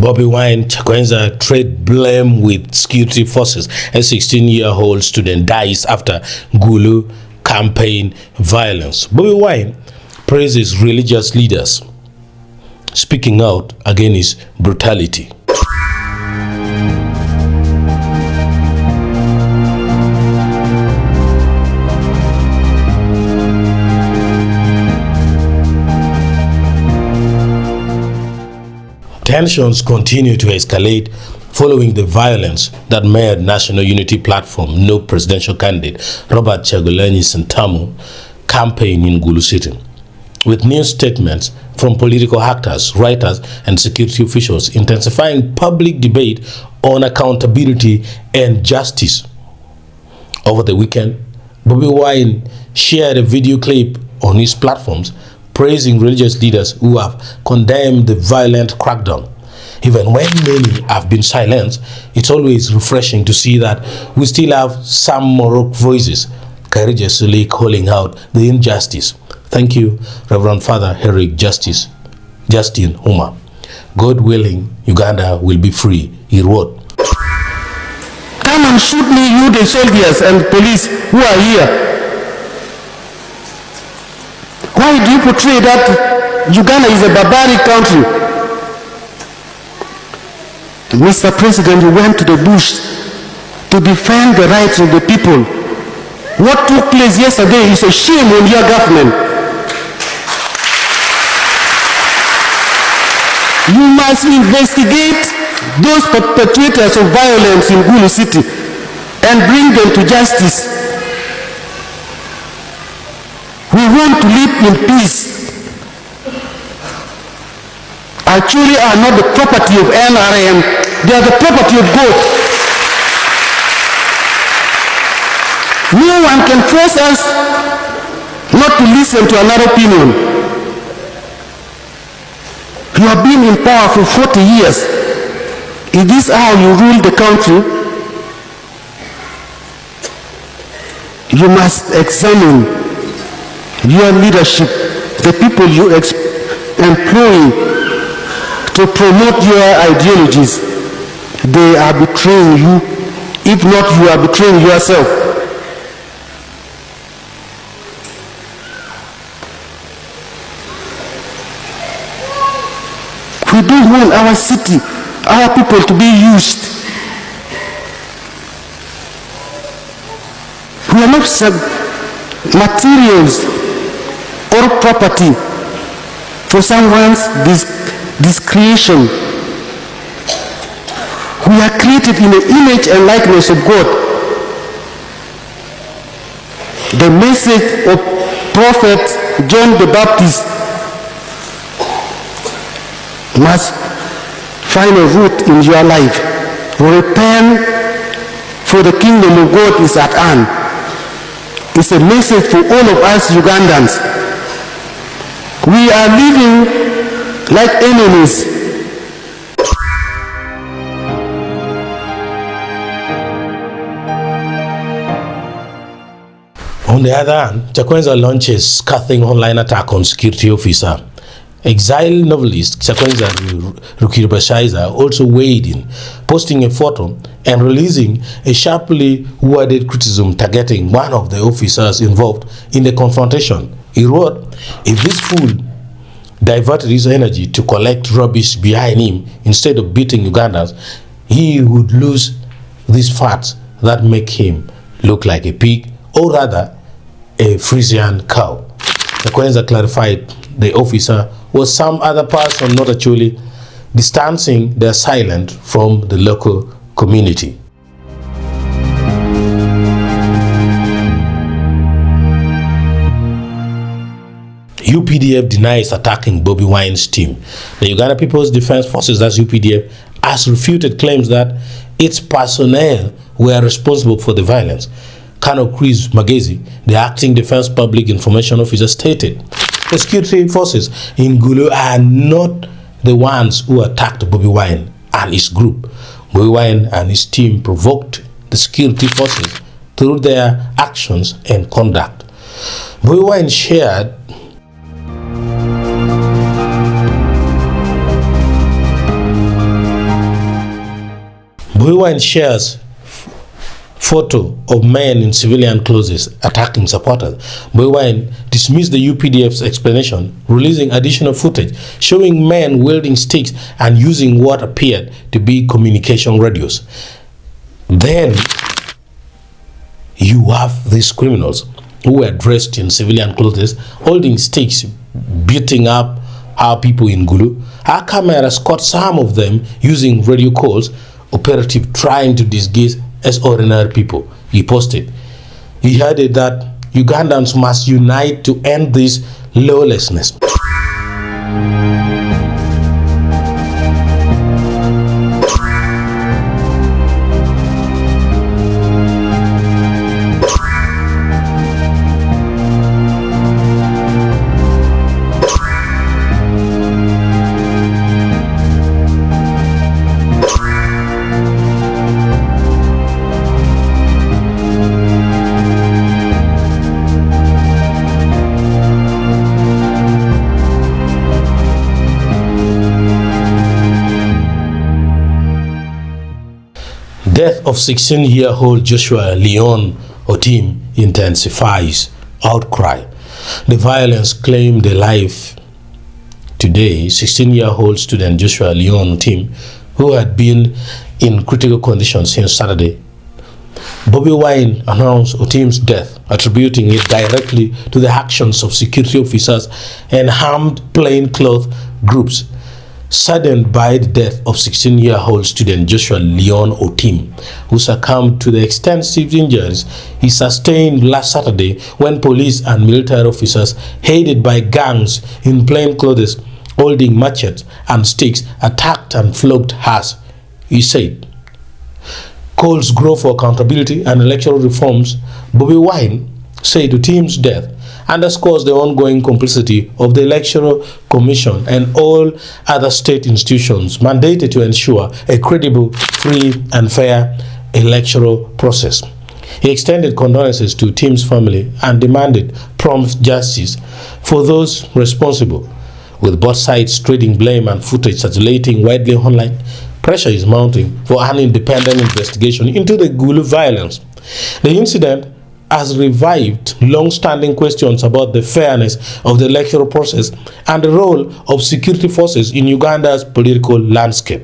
Bobi Wine, Kakwenza trade blame with security forces. A 16-year-old student dies after Gulu campaign violence. Bobi Wine praises religious leaders, speaking out against brutality. Tensions continue to escalate following the violence that made National Unity Platform no presidential candidate Robert Chagulanyi Sentamu campaign in Gulu City. With new statements from political actors, writers, and security officials intensifying public debate on accountability and justice. Over the weekend, Bobi Wine shared a video clip on his platforms praising religious leaders who have condemned the violent crackdown. Even when many have been silenced, it's always refreshing to see that we still have some Morocco voices courageously calling out the injustice. Thank you, Reverend Father Eric Justin Huma. God willing, Uganda will be free, he wrote. Come and shoot me, you the soldiers and police who are here. Why do you portray that Uganda is a barbaric country? Mr. President, you went to the bush to defend the rights of the people. What took place yesterday is a shame on your government. You must investigate those perpetrators of violence in Gulu City and bring them to justice. We want to live in peace. Acholi are not the property of NRM, they are the property of God. No one can force us not to listen to another opinion. You have been in power for 40 years. Is this how you rule the country? You must examine your leadership, the people you employ to promote your ideologies. They are betraying you. If not, you are betraying yourself. We don't want our city, our people to be used. We are not materials or property for someone's discretion. We are created in the image and likeness of God. The message of Prophet John the Baptist must find a root in your life. Repent, for the kingdom of God is at hand. It's a message for all of us Ugandans. We are living like enemies. On the other hand, Kakwenza launches scathing online attack on security officer. Exiled novelist Kakwenza Rukiribashaiza also weighed in, posting a photo and releasing a sharply worded criticism targeting one of the officers involved in the confrontation. He wrote, "If this fool diverted his energy to collect rubbish behind him instead of beating Ugandans, he would lose these fats that make him look like a pig, or rather a Frisian cow." Kakwenza clarified the officer was some other person, not Acholi, distancing their silence from the local community. UPDF denies attacking Bobi Wine's team. The Uganda People's Defense Forces, that's UPDF, has refuted claims that its personnel were responsible for the violence. Colonel Chris Magezi, the acting Defense Public Information Officer, stated the security forces in Gulu are not the ones who attacked Bobi Wine and his group. Bobi Wine and his team provoked the security forces through their actions and conduct. Bobi Wine shared Bobi Wine shares photo of men in civilian clothes attacking supporters. Bobi Wine dismissed the UPDF's explanation, releasing additional footage showing men wielding sticks and using what appeared to be communication radios. Then you have these criminals who were dressed in civilian clothes, holding sticks, beating up our people in Gulu. Our cameras caught some of them using radio calls, operative trying to disguise as ordinary people. He posted. He added that Ugandans must unite to end this lawlessness. Death of 16-year-old Joshua Leon Otim intensifies outcry. The violence claimed the life today 16-year-old student Joshua Leon Otim, who had been in critical condition since Saturday. Bobi Wine announced Otim's death, attributing it directly to the actions of security officers and armed plainclothes groups. Saddened by the death of 16-year-old student Joshua Leon Otim, who succumbed to the extensive injuries he sustained last Saturday when police and military officers, headed by gangs in plain clothes holding machetes and sticks, attacked and flogged us, he said. Calls grow for accountability and electoral reforms. Bobi Wine said Otim's death underscores the ongoing complicity of the Electoral Commission and all other state institutions mandated to ensure a credible, free and fair electoral process. He extended condolences to Tim's family and demanded prompt justice for those responsible. With both sides trading blame and footage circulating widely online, pressure is mounting for an independent investigation into the Gulu violence. The incident has revived long-standing questions about the fairness of the electoral process and the role of security forces in Uganda's political landscape.